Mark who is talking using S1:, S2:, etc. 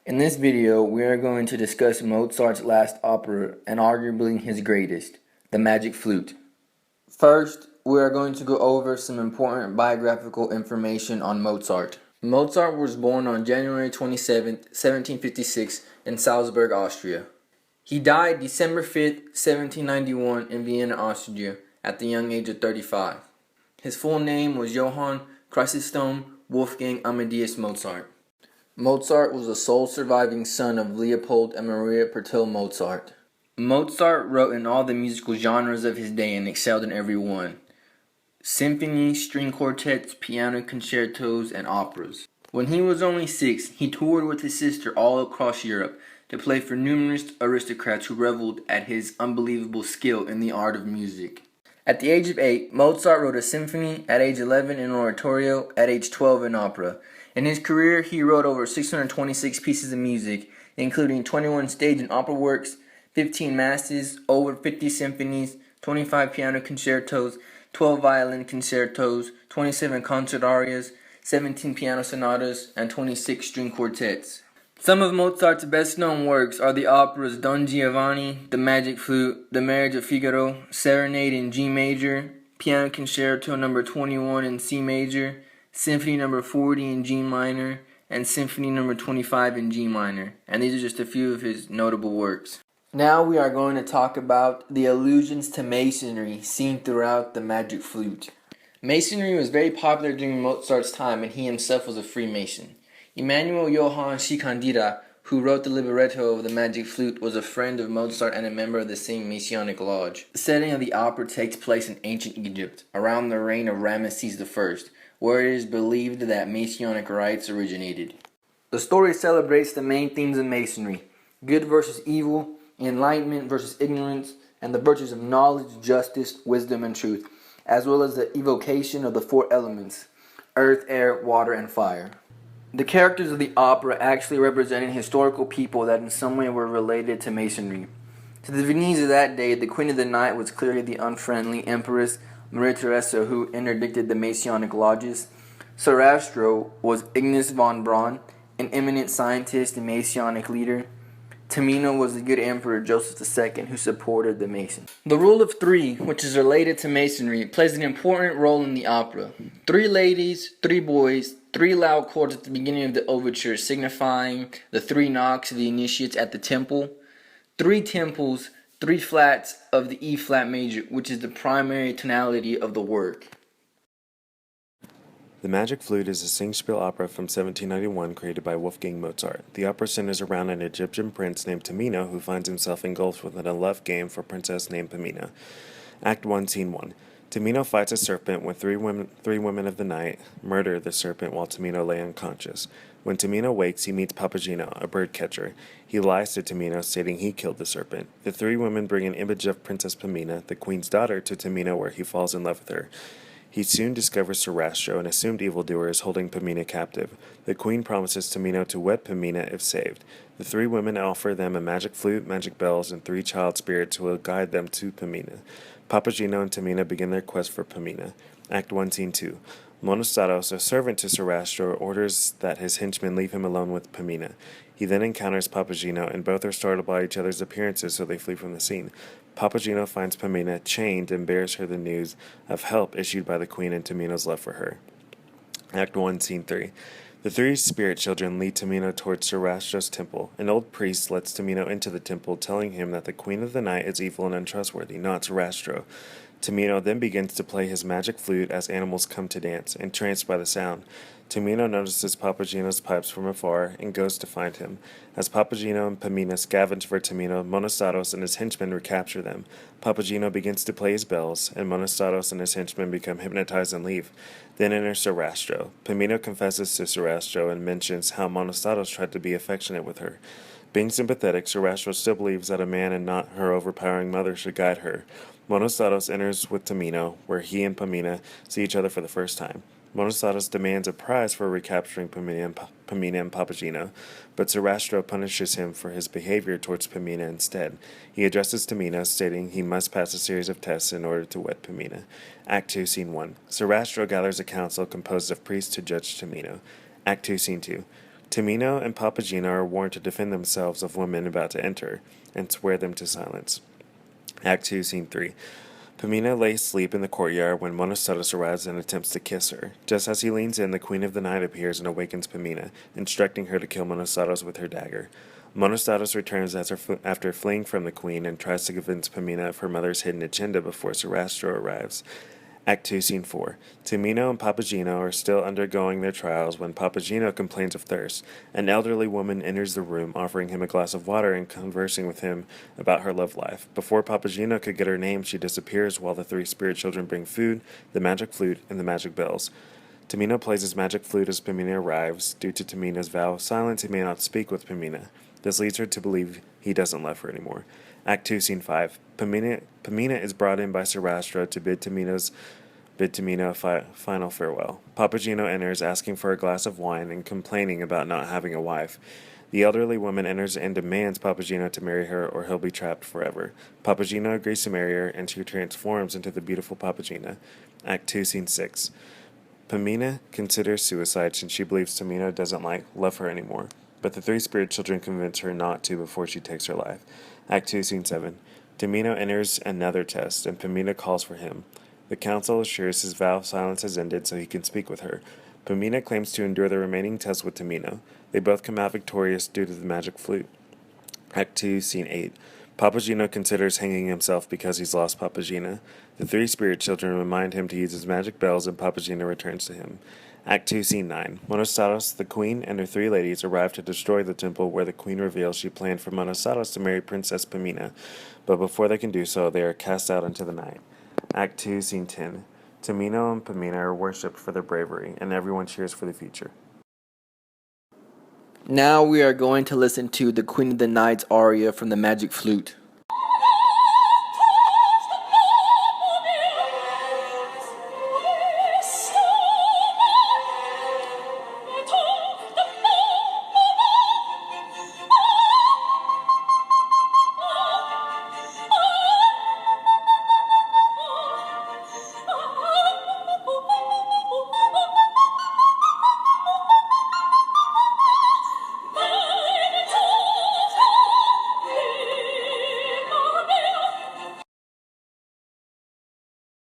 S1: In this video, we are going to discuss Mozart's last opera and arguably his greatest, the Magic Flute. First, we are going to go over some important biographical information on Mozart. Mozart was born on January 27, 1756 in Salzburg, Austria. He died December 5, 1791 in Vienna, Austria at the young age of 35. His full name was Johann Chrysostom Wolfgang Amadeus Mozart. Mozart was the sole surviving son of Leopold and Maria Pertil Mozart. Mozart wrote in all the musical genres of his day and excelled in every one: symphonies, string quartets, piano concertos, and operas. When he was only 6, he toured with his sister all across Europe to play for numerous aristocrats who reveled at his unbelievable skill in the art of music. At the age of 8, Mozart wrote a symphony, at age 11 an oratorio, at age 12 an opera. In his career, he wrote over 626 pieces of music, including 21 stage and opera works, 15 masses, over 50 symphonies, 25 piano concertos, 12 violin concertos, 27 concert arias, 17 piano sonatas, and 26 string quartets. Some of Mozart's best-known works are the operas Don Giovanni, The Magic Flute, The Marriage of Figaro, Serenade in G major, Piano Concerto No. 21 in C major, Symphony No. 40 in G minor, and Symphony No. 25 in G minor. And these are just a few of his notable works. Now we are going to talk about the allusions to masonry seen throughout the Magic Flute. Masonry was very popular during Mozart's time, and he himself was a Freemason. Emanuel Johann Schikaneder, who wrote the libretto of the Magic Flute, was a friend of Mozart and a member of the same Masonic lodge. The setting of the opera takes place in ancient Egypt, around the reign of Ramesses I, where it is believed that Masonic rites originated. The story celebrates the main themes of Masonry: good versus evil, enlightenment versus ignorance, and the virtues of knowledge, justice, wisdom, and truth, as well as the evocation of the 4 elements: earth, air, water, and fire. The characters of the opera actually represented historical people that in some way were related to Masonry. To the Viennese of that day, the Queen of the Night was clearly the unfriendly Empress Maria Theresa who interdicted the Masonic lodges. Sarastro was Ignace von Braun, an eminent scientist and Masonic leader. Tamino was the good Emperor Joseph II who supported the Masons. The rule of 3, which is related to Masonry, plays an important role in the opera. 3 ladies, 3 boys, 3 loud chords at the beginning of the overture signifying the 3 knocks of the initiates at the temple. 3 temples, 3 flats of the E flat major, which is the primary tonality of the work.
S2: The Magic Flute is a singspiel opera from 1791 created by Wolfgang Mozart. The opera centers around an Egyptian prince named Tamino who finds himself engulfed within a love game for a princess named Pamina. Act 1, Scene 1. Tamino fights a serpent when three women of the night murder the serpent while Tamino lay unconscious. When Tamino wakes, he meets Papageno, a bird catcher. He lies to Tamino, stating he killed the serpent. The 3 women bring an image of Princess Pamina, the queen's daughter, to Tamino where he falls in love with her. He soon discovers Sarastro, an assumed evildoer, is holding Pamina captive. The queen promises Tamino to wed Pamina if saved. The 3 women offer them a magic flute, magic bells, and 3 child spirits who will guide them to Pamina. Papageno and Tamina begin their quest for Pamina. Act 1, Scene 2. Monostatos, a servant to Sarastro, orders that his henchmen leave him alone with Pamina. He then encounters Papageno, and both are startled by each other's appearances, so they flee from the scene. Papageno finds Pamina chained and bears her the news of help issued by the queen and Tamino's love for her. Act 1, Scene 3. The 3 spirit children lead Tamino towards Sarastro's temple. An old priest lets Tamino into the temple, telling him that the Queen of the Night is evil and untrustworthy, not Sarastro. Tamino then begins to play his magic flute as animals come to dance, entranced by the sound. Tamino notices Papageno's pipes from afar and goes to find him. As Papageno and Pamina scavenge for Tamino, Monostatos and his henchmen recapture them. Papageno begins to play his bells, and Monostatos and his henchmen become hypnotized and leave. Then enters Sarastro. Pamino confesses to Sarastro and mentions how Monostatos tried to be affectionate with her. Being sympathetic, Sarastro still believes that a man and not her overpowering mother should guide her. Monostatos enters with Tamino, where he and Pamina see each other for the first time. Monostatos demands a prize for recapturing Pamina and Papageno, but Sarastro punishes him for his behavior towards Pamina instead. He addresses Tamino, stating he must pass a series of tests in order to wed Pamina. Act 2, Scene 1. Sarastro gathers a council composed of priests to judge Tamino. Act 2, Scene 2. Tamino and Papageno are warned to defend themselves of women about to enter, and swear them to silence. Act 2, Scene 3. Pamina lays asleep in the courtyard when Monostatos arrives and attempts to kiss her. Just as he leans in, the Queen of the Night appears and awakens Pamina, instructing her to kill Monostatos with her dagger. Monostatos returns after fleeing from the Queen and tries to convince Pamina of her mother's hidden agenda before Sarastro arrives. Act 2, Scene 4. Tamino and Papageno are still undergoing their trials when Papageno complains of thirst. An elderly woman enters the room, offering him a glass of water and conversing with him about her love life. Before Papageno could get her name, she disappears while the three spirit children bring food, the magic flute, and the magic bells. Tamino plays his magic flute as Pamina arrives. Due to Tamina's vow of silence, he may not speak with Pamina. This leads her to believe he doesn't love her anymore. Act 2, Scene 5. Pamina is brought in by Sarastro to bid Tamino a final farewell. Papageno enters, asking for a glass of wine and complaining about not having a wife. The elderly woman enters and demands Papageno to marry her or he'll be trapped forever. Papageno agrees to marry her and she transforms into the beautiful Papagena. Act 2, Scene 6. Pamina considers suicide since she believes Tamino doesn't love her anymore, but the three spirit children convince her not to before she takes her life. Act 2, Scene 7. Tamino enters another test, and Pamina calls for him. The council assures his vow of silence has ended so he can speak with her. Pamina claims to endure the remaining test with Tamino. They both come out victorious due to the magic flute. Act 2, Scene 8. Papageno considers hanging himself because he's lost Papagena. The three spirit children remind him to use his magic bells and Papagena returns to him. Act 2, Scene 9. Monostatos, the queen, and her three ladies arrive to destroy the temple where the queen reveals she planned for Monostatos to marry Princess Pamina, but before they can do so, they are cast out into the night. Act 2, Scene 10. Tamino and Pamina are worshipped for their bravery, and everyone cheers for the future.
S1: Now we are going to listen to the Queen of the Night's aria from the Magic Flute.